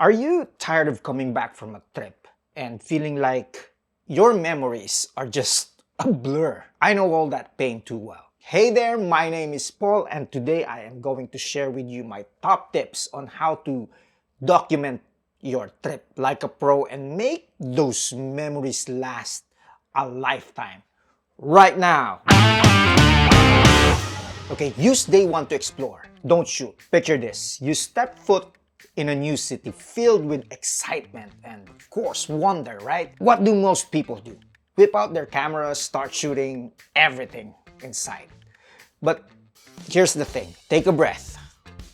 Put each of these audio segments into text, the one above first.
Are you tired of coming back from a trip and feeling like your memories are just a blur? I know all that pain too well. Hey there, my name is Paul and today I am going to share with you my top tips on how to document your trip like a pro and make those memories last a lifetime. Right now. Okay, use day one to explore. Don't shoot. Picture this. You step foot in a new city filled with excitement and, of course, wonder, right? What do most people do? Whip out their cameras, start shooting everything in sight. But here's the thing. Take a breath.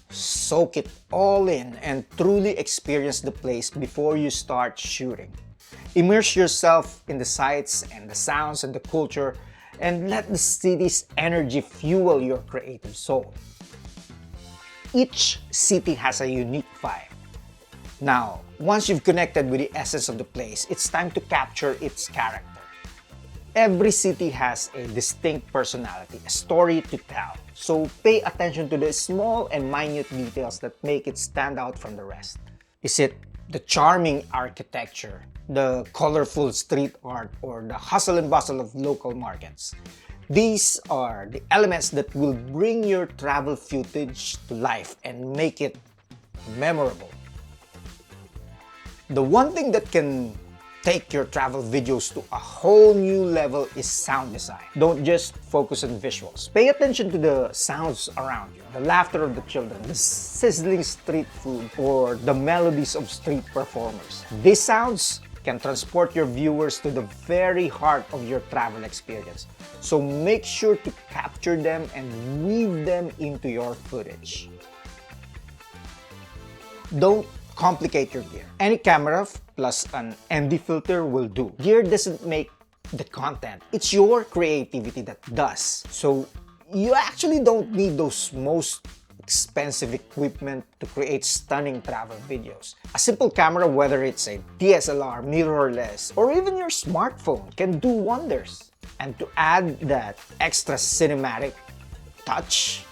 Soak it all in and truly experience the place before you start shooting. Immerse yourself in the sights and the sounds and the culture and let the city's energy fuel your creative soul. Each city has a unique vibe. Now, once you've connected with the essence of the place, it's time to capture its character. Every city has a distinct personality, a story to tell. So pay attention to the small and minute details that make it stand out from the rest. Is it the charming architecture, the colorful street art, or the hustle and bustle of local markets? These are the elements that will bring your travel footage to life and make it memorable. The one thing that can take your travel videos to a whole new level is sound design. Don't just focus on visuals. Pay attention to the sounds around you, the laughter of the children, the sizzling street food, or the melodies of street performers. These sounds can transport your viewers to the very heart of your travel experience. So make sure to capture them and weave them into your footage. Don't complicate your gear. Any camera plus an ND filter will do. Gear doesn't make the content. It's your creativity that does. So you actually don't need those most expensive equipment to create stunning travel videos. A simple camera, whether it's a DSLR, mirrorless, or even your smartphone, can do wonders. And to add that extra cinematic touch,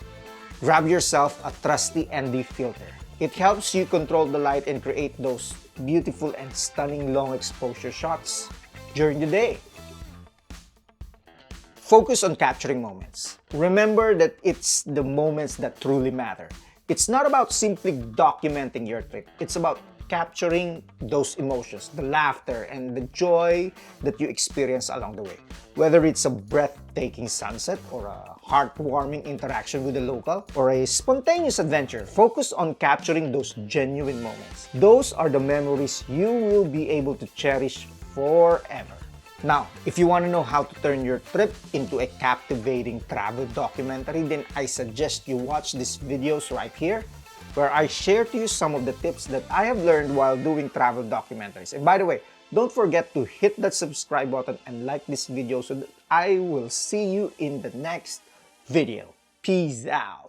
grab yourself a trusty ND filter. It helps you control the light and create those beautiful and stunning long exposure shots during the day. Focus on capturing moments. Remember that it's the moments that truly matter. It's not about simply documenting your trip. It's about capturing those emotions, the laughter and the joy that you experience along the way. Whether it's a breathtaking sunset or a heartwarming interaction with a local or a spontaneous adventure, focus on capturing those genuine moments. Those are the memories you will be able to cherish forever. Now, if you want to know how to turn your trip into a captivating travel documentary, then I suggest you watch these videos right here, where I share to you some of the tips that I have learned while doing travel documentaries. And by the way, don't forget to hit that subscribe button and like this video so that I will see you in the next video. Peace out.